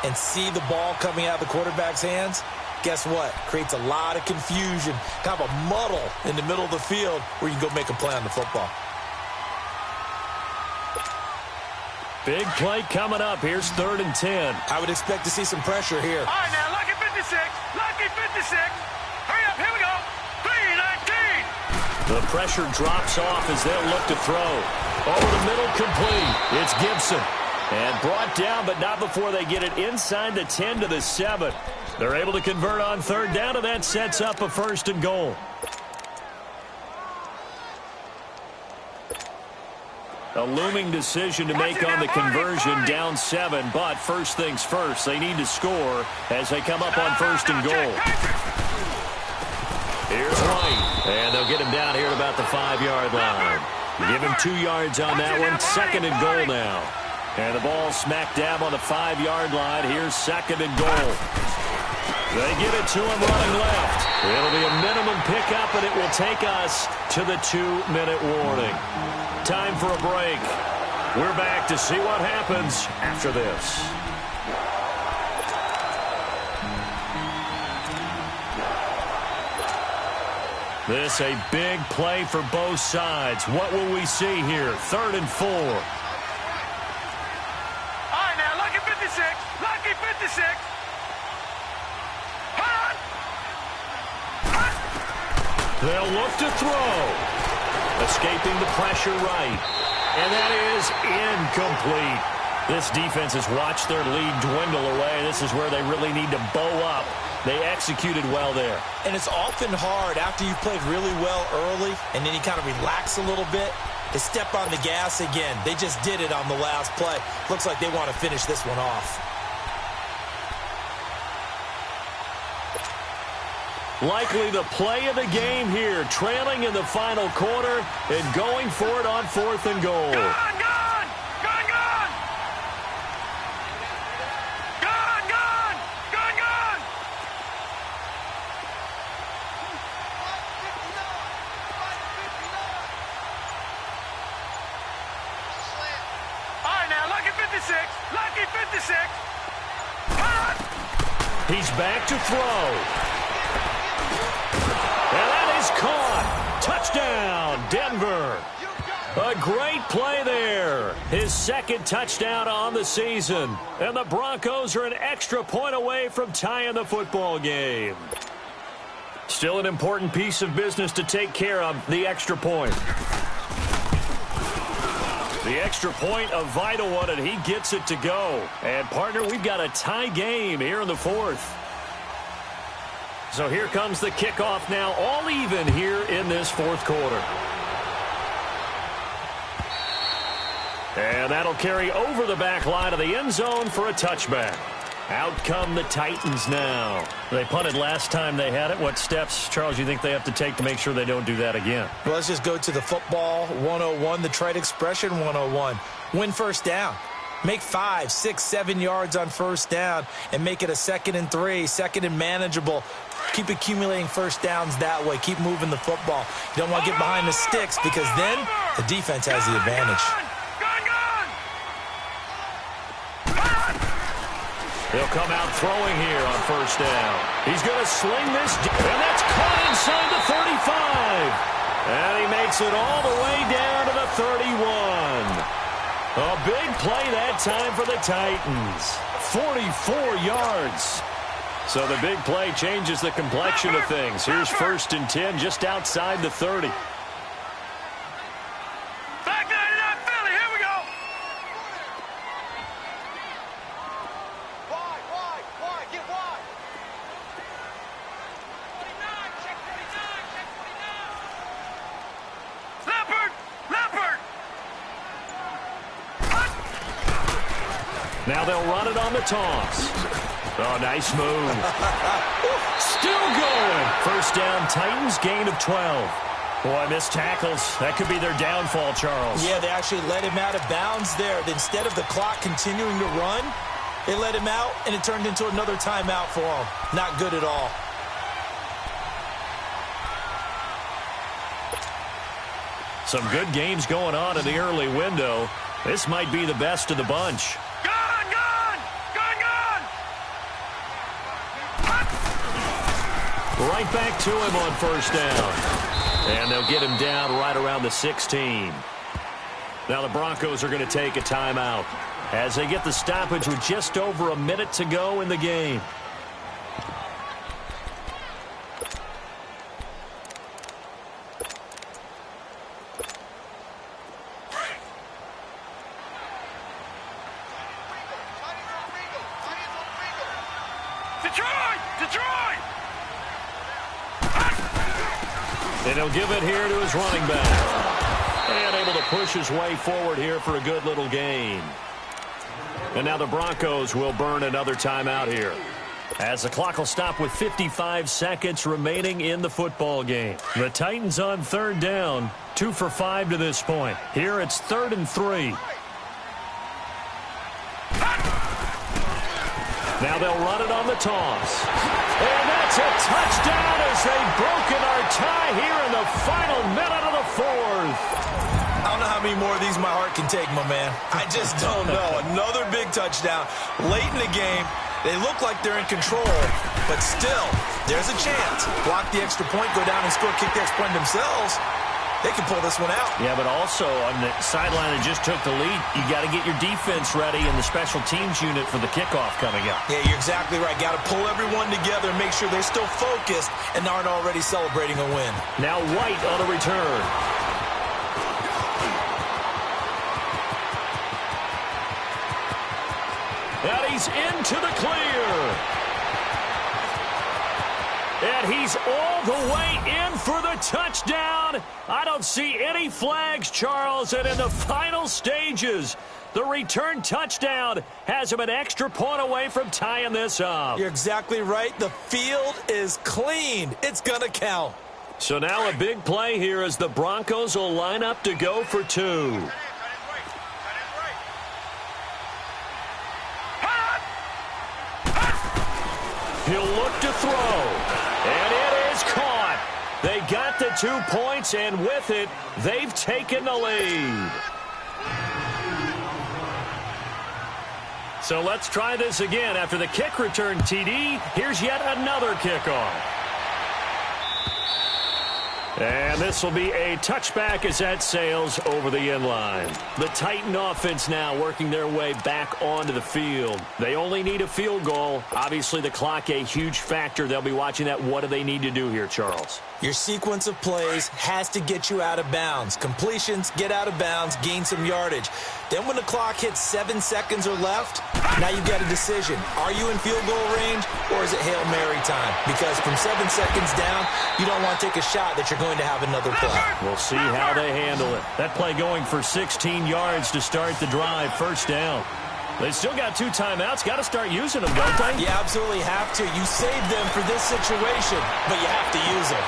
and see the ball coming out of the quarterback's hands, guess what? Creates a lot of confusion, kind of a muddle in the middle of the field where you can go make a play on the football.
Big play coming up. Here's 3rd and 10.
I would expect to see some pressure here.
All right, now, lucky 56. Lucky 56. Hurry up, here we go. 3-19.
The pressure drops off as they'll look to throw. Over the middle, complete. It's Gibson. And brought down, but not before they get it inside the 10 to the 7. They're able to convert on 3rd down, and that sets up a 1st and goal. A looming decision to make on the conversion, down 7. But first things first, they need to score as they come up on 1st and goal. Here's White, and they'll get him down here at about the 5-yard line. Give him 2 yards on that one. 2nd and goal now. And the ball smack dab on the 5-yard line. Here's 2nd and goal. They give it to him running left. It'll be a minimum pickup, and it will take us to the 2-minute warning. Time for a break. We're back to see what happens after this. This a big play for both sides. What will we see here? 3rd and 4.
All right, now, lucky 56. Lucky 56. Hot.
They'll look to throw. Escaping the pressure right. And that is incomplete. This defense has watched their lead dwindle away. This is where they really need to bow up. They executed well there.
And it's often hard after you've played really well early and then you kind of relax a little bit to step on the gas again. They just did it on the last play. Looks like they want to finish this one off.
Likely the play of the game here, trailing in the final quarter and going for it on 4th and goal.
Gone! Gone! Gone! Gone! Gone! Gone! Gone! Gone! All right, now, lucky 56. Lucky 56. Cut!
He's back to throw. And that is caught. Touchdown, Denver. A great play there. His second touchdown on the season. And the Broncos are an extra point away from tying the football game. Still an important piece of business to take care of, the extra point. The extra point, a vital one, and he gets it to go. And, partner, we've got a tie game here in the 4th. So here comes the kickoff now, all even here in this 4th quarter. And that'll carry over the back line of the end zone for a touchback. Out come the Titans now. They punted last time they had it. What steps, Charles, you think they have to take to make sure they don't do that again?
Well, let's just go to the football 101, the trade expression 101. Win first down. Make 5, 6, 7 yards on first down and make it a 2nd and 3, 2nd and manageable. Keep accumulating first downs that way. Keep moving the football. You don't want to get behind the sticks because then the defense has the advantage.
He'll come out throwing here on first down. He's going to sling this, and that's caught inside the 35. And he makes it all the way down to the 31. A big play that time for the Titans. 44 yards. So the big play changes the complexion of things. Here's 1st and 10 just outside the 30.
Back 99 Philly, here we go. Wide, get wide. 49, check 49, check 49. Leopard.
Now they'll run it on the toss. Oh, nice move. Still going. First down, Titans, gain of 12. Boy, missed tackles. That could be their downfall, Charles.
Yeah, they actually let him out of bounds there. Instead of the clock continuing to run, they let him out, and it turned into another timeout for him. Not good at all.
Some good games going on in the early window. This might be the best of the bunch. Right back to him on first down. And they'll get him down right around the 16. Now the Broncos are going to take a timeout as they get the stoppage with just over a minute to go in the game.
Detroit!
And he'll give it here to his running back. And able to push his way forward here for a good little gain. And now the Broncos will burn another timeout here, as the clock will stop with 55 seconds remaining in the football game. The Titans on 3rd down, 2 for 5 to this point. Here it's 3rd and 3. Now they'll run it on the toss. And that's a touchdown as they've broken our tie here in the final minute of the 4th.
I don't know how many more of these my heart can take, my man. I just don't know. Another big touchdown late in the game. They look like they're in control, but still, there's a chance. Block the extra point, go down and score, kick the extra point themselves. They can pull this one out.
Yeah, but also on the sideline that just took the lead, you got to get your defense ready in the special teams unit for the kickoff coming up.
Yeah, you're exactly right. Got to pull everyone together and make sure they're still focused and aren't already celebrating a win.
Now White on a return. he's into the clear. And he's all the way in for the touchdown. I don't see any flags, Charles. And in the final stages, the return touchdown has him an extra point away from tying this up.
You're exactly right. The field is clean. It's going to count.
So now a big play here as the Broncos will line up to go for two. He'll look to throw. And it is caught. They got the 2 points, and with it, they've taken the lead. So let's try this again. After the kick return TD, here's yet another kickoff. And this will be a touchback as that sails over the end line. The Titan offense now working their way back onto the field. They only need a field goal. Obviously, the clock a huge factor. They'll be watching that. What do they need to do here, Charles?
Your sequence of plays has to get you out of bounds. Completions, get out of bounds, gain some yardage. Then when the clock hits 7 seconds or left, now you've got a decision. Are you in field goal range, or is it Hail Mary time? Because from 7 seconds down, you don't want to take a shot that you're going to have another play.
We'll see how they handle it. That play going for 16 yards to start the drive, first down. They still got 2 timeouts. Got to start using them, don't they?
You absolutely have to. You saved them for this situation, but you have to use them.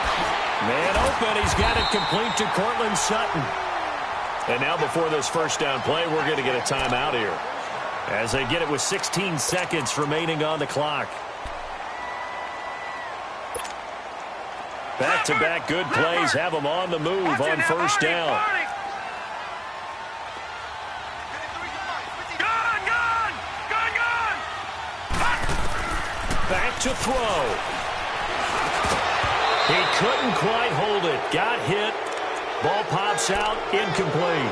Man open. He's got it complete to Cortland Sutton. And now before this first down play, we're going to get a timeout here, as they get it with 16 seconds remaining on the clock. Back-to-back good plays have them on the move on first down. Back to throw. He couldn't quite hold it. Got hit. Ball pops out. Incomplete.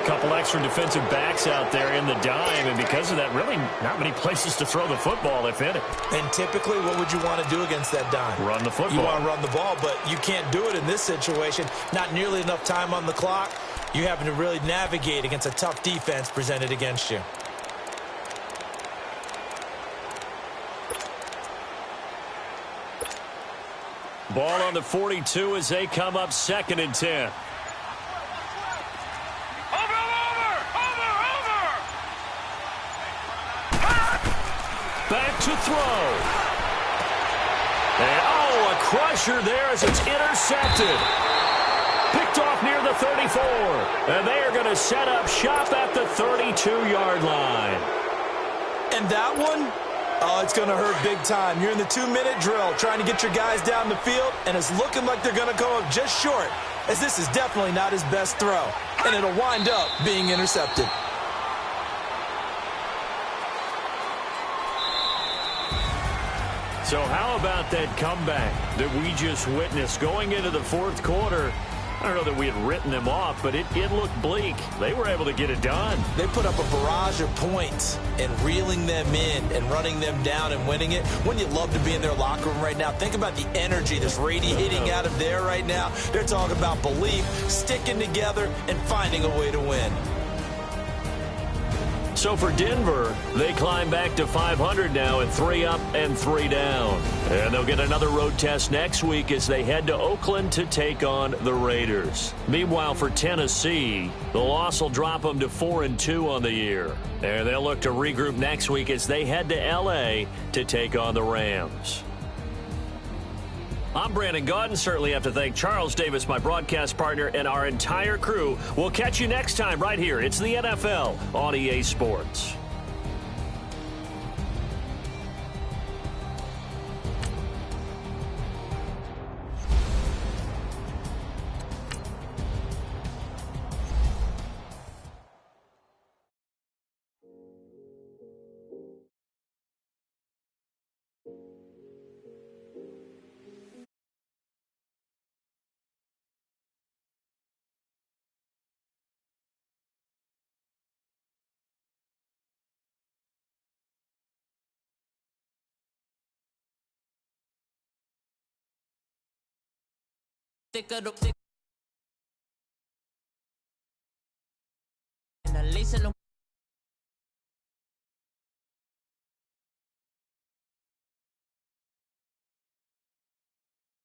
Couple extra defensive backs out there in the dime, and because of that, really not many places to throw the football, if any.
And typically, what would you want to do against that dime?
Run the football.
You want to run the ball, but you can't do it in this situation. Not nearly enough time on the clock. You're having to really navigate against a tough defense presented against you.
Ball on the 42 as they come up 2nd and 10. Back to throw. And, a crusher there as it's intercepted. Picked off near the 34. And they are going to set up shop at the 32-yard line.
And that one, it's going to hurt big time. You're in the 2-minute drill trying to get your guys down the field, and it's looking like they're going to go up just short, as this is definitely not his best throw. And it'll wind up being intercepted.
So how about that comeback that we just witnessed going into the 4th quarter? I don't know that we had written them off, but it looked bleak. They were able to get it done.
They put up a barrage of points and reeling them in and running them down and winning it. Wouldn't you love to be in their locker room right now? Think about the energy that's radiating out of there right now. They're talking about belief, sticking together, and finding a way to win.
So for Denver, they climb back to 500 now at 3 up and 3 down. And they'll get another road test next week as they head to Oakland to take on the Raiders. Meanwhile, for Tennessee, the loss will drop them to 4-2 on the year. And they'll look to regroup next week as they head to L.A. to take on the Rams. I'm Brandon Gaudin. Certainly have to thank Charles Davis, my broadcast partner, and our entire crew. We'll catch you next time right here. It's the NFL on EA Sports.
Thicker the